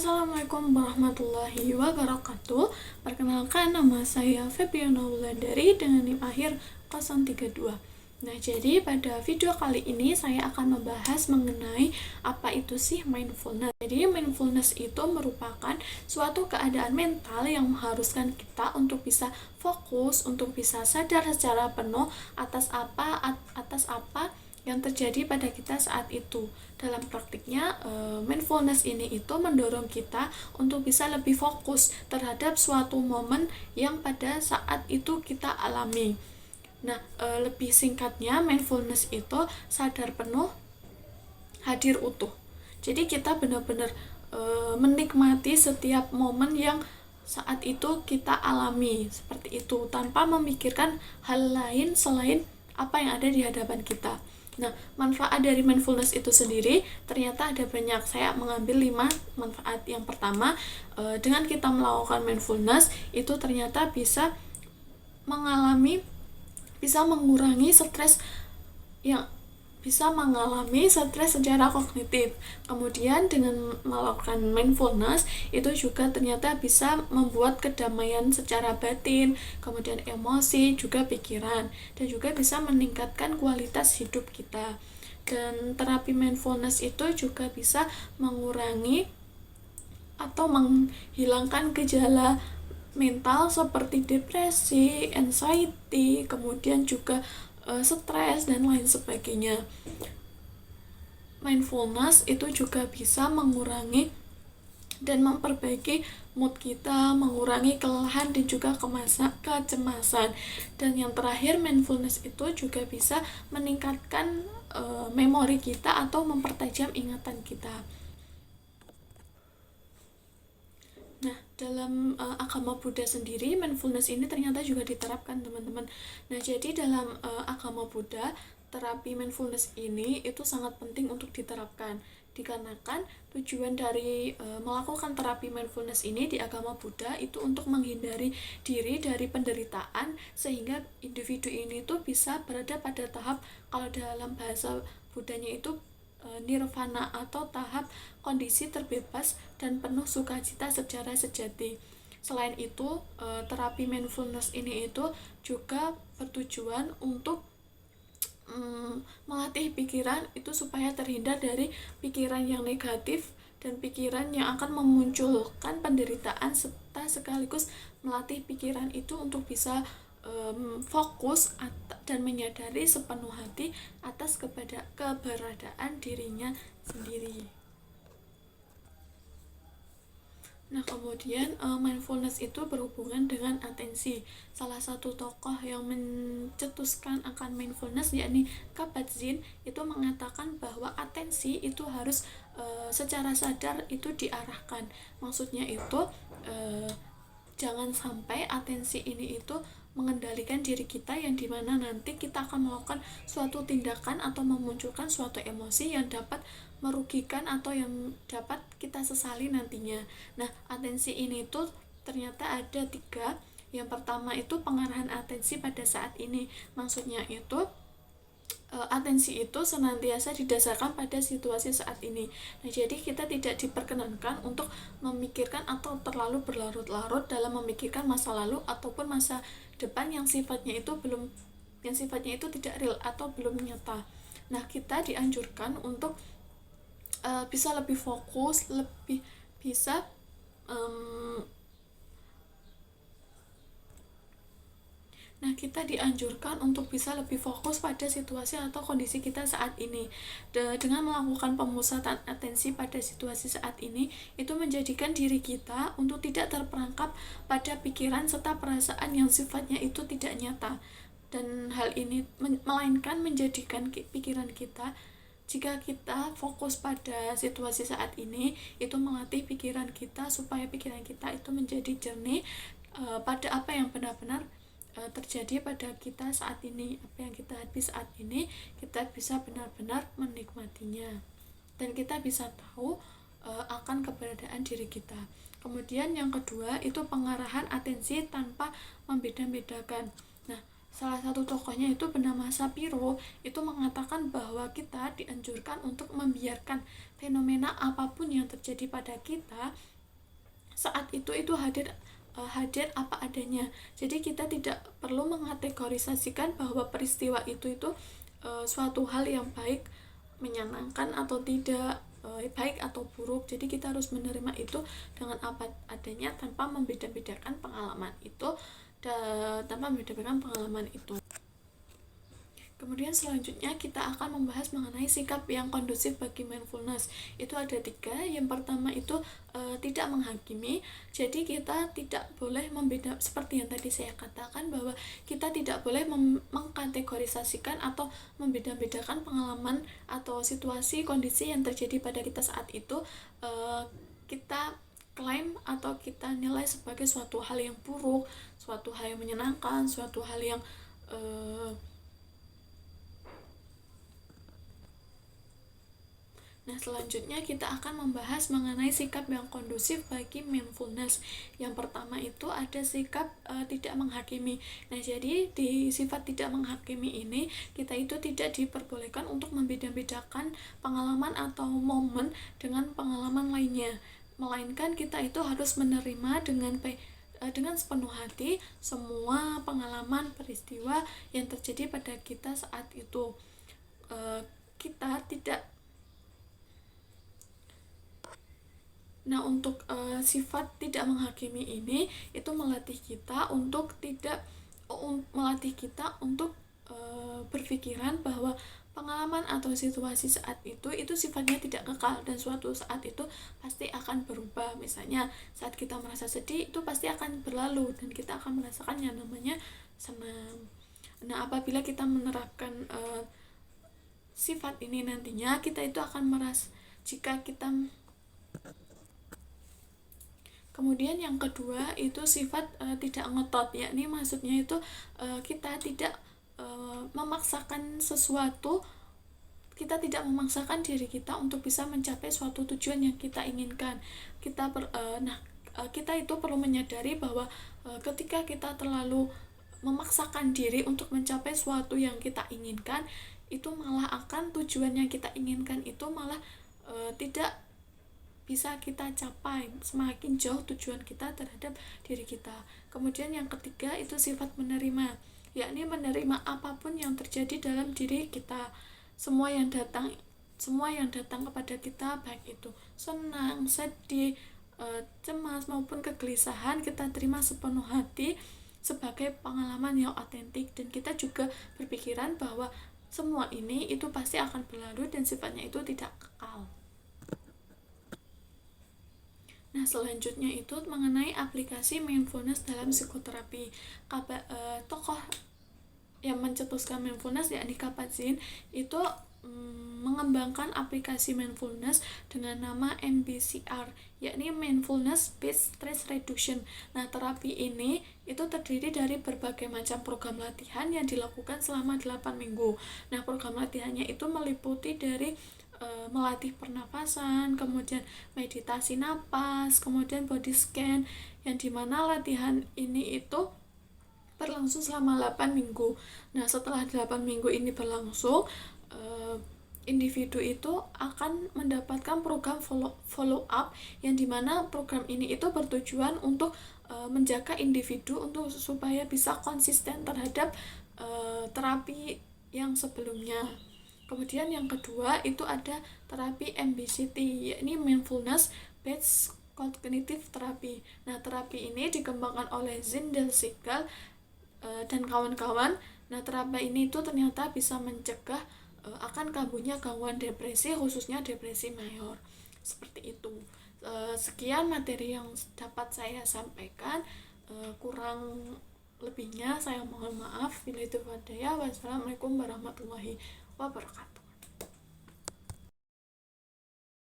Assalamualaikum warahmatullahi wabarakatuh. Perkenalkan, nama saya Febriana Wulandari dengan NIM akhir 032. Nah, jadi pada video kali ini saya akan membahas mengenai apa itu sih mindfulness. Jadi mindfulness itu merupakan suatu keadaan mental yang mengharuskan kita untuk bisa fokus, untuk bisa sadar secara penuh atas apa yang terjadi pada kita saat itu. Dalam praktiknya, mindfulness ini itu mendorong kita untuk bisa lebih fokus terhadap suatu momen yang pada saat itu kita alami. Nah, lebih singkatnya, mindfulness itu sadar penuh, hadir utuh. Jadi kita benar-benar menikmati setiap momen yang saat itu kita alami seperti itu, tanpa memikirkan hal lain selain apa yang ada di hadapan kita. Nah, manfaat dari mindfulness itu sendiri ternyata ada banyak. Saya mengambil 5 manfaat. Yang pertama, dengan kita melakukan mindfulness itu ternyata bisa mengurangi stres secara kognitif. Kemudian dengan melakukan mindfulness itu juga ternyata bisa membuat kedamaian secara batin, kemudian emosi, juga pikiran, dan juga bisa meningkatkan kualitas hidup kita. Dan terapi mindfulness itu juga bisa mengurangi atau menghilangkan gejala mental seperti depresi, anxiety, kemudian juga stres dan lain sebagainya. Mindfulness itu juga bisa mengurangi dan memperbaiki mood kita, mengurangi kelelahan dan juga kecemasan. Dan yang terakhir, mindfulness itu juga bisa meningkatkan memori kita atau mempertajam ingatan kita. Nah, dalam agama Buddha sendiri, mindfulness ini ternyata juga diterapkan, teman-teman. Nah, jadi dalam agama Buddha, terapi mindfulness ini itu sangat penting untuk diterapkan. Dikarenakan tujuan dari melakukan terapi mindfulness ini di agama Buddha itu untuk menghindari diri dari penderitaan, sehingga individu ini tuh bisa berada pada tahap, kalau dalam bahasa Buddhanya itu nirvana atau tahap kondisi terbebas dan penuh sukacita secara sejati. Selain itu, terapi mindfulness ini itu juga bertujuan untuk melatih pikiran itu supaya terhindar dari pikiran yang negatif dan pikiran yang akan memunculkan penderitaan, serta sekaligus melatih pikiran itu untuk bisa fokus dan menyadari sepenuh hati atas keberadaan dirinya sendiri. Nah, kemudian mindfulness itu berhubungan dengan atensi. Salah satu tokoh yang mencetuskan akan mindfulness, yakni Kabat-Zinn, itu mengatakan bahwa atensi itu harus secara sadar itu diarahkan. Maksudnya itu jangan sampai atensi ini itu mengendalikan diri kita, yang dimana nanti kita akan melakukan suatu tindakan atau memunculkan suatu emosi yang dapat merugikan atau yang dapat kita sesali nantinya. Nah, atensi ini tuh ternyata ada 3. Yang pertama itu pengarahan atensi pada saat ini. Maksudnya itu atensi itu senantiasa didasarkan pada situasi saat ini. Nah, jadi kita tidak diperkenankan untuk memikirkan atau terlalu berlarut-larut dalam memikirkan masa lalu ataupun masa depan yang sifatnya itu tidak real atau belum nyata. Nah, kita dianjurkan untuk bisa lebih fokus, lebih bisa kita dianjurkan untuk bisa lebih fokus pada situasi atau kondisi kita saat ini. Dengan melakukan pemusatan atensi pada situasi saat ini, itu menjadikan diri kita untuk tidak terperangkap pada pikiran serta perasaan yang sifatnya itu tidak nyata. Dan hal ini melainkan menjadikan pikiran kita, jika kita fokus pada situasi saat ini, itu melatih pikiran kita supaya pikiran kita itu menjadi jernih pada apa yang benar-benar terjadi pada kita saat ini. Apa yang kita hadapi saat ini, kita bisa benar-benar menikmatinya dan kita bisa tahu akan keberadaan diri kita. Kemudian yang kedua itu pengarahan atensi tanpa membeda-bedakan. Nah, salah satu tokohnya itu bernama Shapiro itu mengatakan bahwa kita dianjurkan untuk membiarkan fenomena apapun yang terjadi pada kita saat itu hadir apa adanya. Jadi kita tidak perlu mengategorisasikan bahwa peristiwa itu suatu hal yang baik, menyenangkan atau tidak, baik atau buruk. Jadi kita harus menerima itu dengan apa adanya tanpa membeda-bedakan pengalaman itu Kemudian selanjutnya kita akan membahas mengenai sikap yang kondusif bagi mindfulness. Itu ada 3. Yang pertama itu tidak menghakimi. Jadi kita tidak boleh seperti yang tadi saya katakan, bahwa kita tidak boleh mengkategorisasikan atau membeda-bedakan pengalaman atau situasi kondisi yang terjadi pada kita saat itu. Kita klaim atau kita nilai sebagai suatu hal yang buruk, suatu hal yang menyenangkan, suatu hal yang Nah, selanjutnya kita akan membahas mengenai sikap yang kondusif bagi mindfulness. Yang pertama itu ada sikap tidak menghakimi. Nah, jadi di sifat tidak menghakimi ini, kita itu tidak diperbolehkan untuk membeda-bedakan pengalaman atau momen dengan pengalaman lainnya. Melainkan kita itu harus menerima dengan sepenuh hati semua pengalaman peristiwa yang terjadi pada kita saat itu. Kita tidak Nah, untuk sifat tidak menghakimi ini itu melatih kita untuk berpikiran bahwa pengalaman atau situasi saat itu sifatnya tidak kekal dan suatu saat itu pasti akan berubah. Misalnya saat kita merasa sedih itu pasti akan berlalu dan kita akan merasakan yang namanya senang. Nah, apabila kita menerapkan sifat ini, nantinya kita itu akan jika kita Kemudian yang kedua itu sifat tidak ngotot, yakni maksudnya itu kita tidak memaksakan sesuatu, kita tidak memaksakan diri kita untuk bisa mencapai suatu tujuan yang kita inginkan. Kita itu perlu menyadari bahwa ketika kita terlalu memaksakan diri untuk mencapai suatu yang kita inginkan, itu malah akan tujuan yang kita inginkan itu malah tidak bisa kita capai, semakin jauh tujuan kita terhadap diri kita. Kemudian yang ketiga itu sifat menerima, yakni menerima apapun yang terjadi dalam diri kita, semua yang datang kepada kita, baik itu senang, sedih, cemas maupun kegelisahan, kita terima sepenuh hati sebagai pengalaman yang otentik, dan kita juga berpikiran bahwa semua ini itu pasti akan berlalu dan sifatnya itu tidak kekal. Nah, selanjutnya itu mengenai aplikasi mindfulness dalam psikoterapi. Tokoh yang mencetuskan mindfulness yakni Kabat-Zinn itu mengembangkan aplikasi mindfulness dengan nama MBSR, yakni Mindfulness Based Stress Reduction. Nah, terapi ini itu terdiri dari berbagai macam program latihan yang dilakukan selama 8 minggu. Nah, program latihannya itu meliputi dari melatih pernapasan, kemudian meditasi napas, kemudian body scan, yang dimana latihan ini itu berlangsung selama 8 minggu. Nah, setelah 8 minggu ini berlangsung, individu itu akan mendapatkan program follow up, yang dimana program ini itu bertujuan untuk menjaga individu supaya bisa konsisten terhadap terapi yang sebelumnya. Kemudian yang kedua itu ada terapi MBCT, yakni Mindfulness Based Cognitive Therapy. Nah, terapi ini dikembangkan oleh Zindel Segal dan kawan-kawan. Nah, terapi ini itu ternyata bisa mencegah akan kambuhnya gangguan depresi, khususnya depresi mayor. Seperti itu. Sekian materi yang dapat saya sampaikan. Kurang lebihnya saya mohon maaf. Wassalamualaikum warahmatullahi wabarakatuh.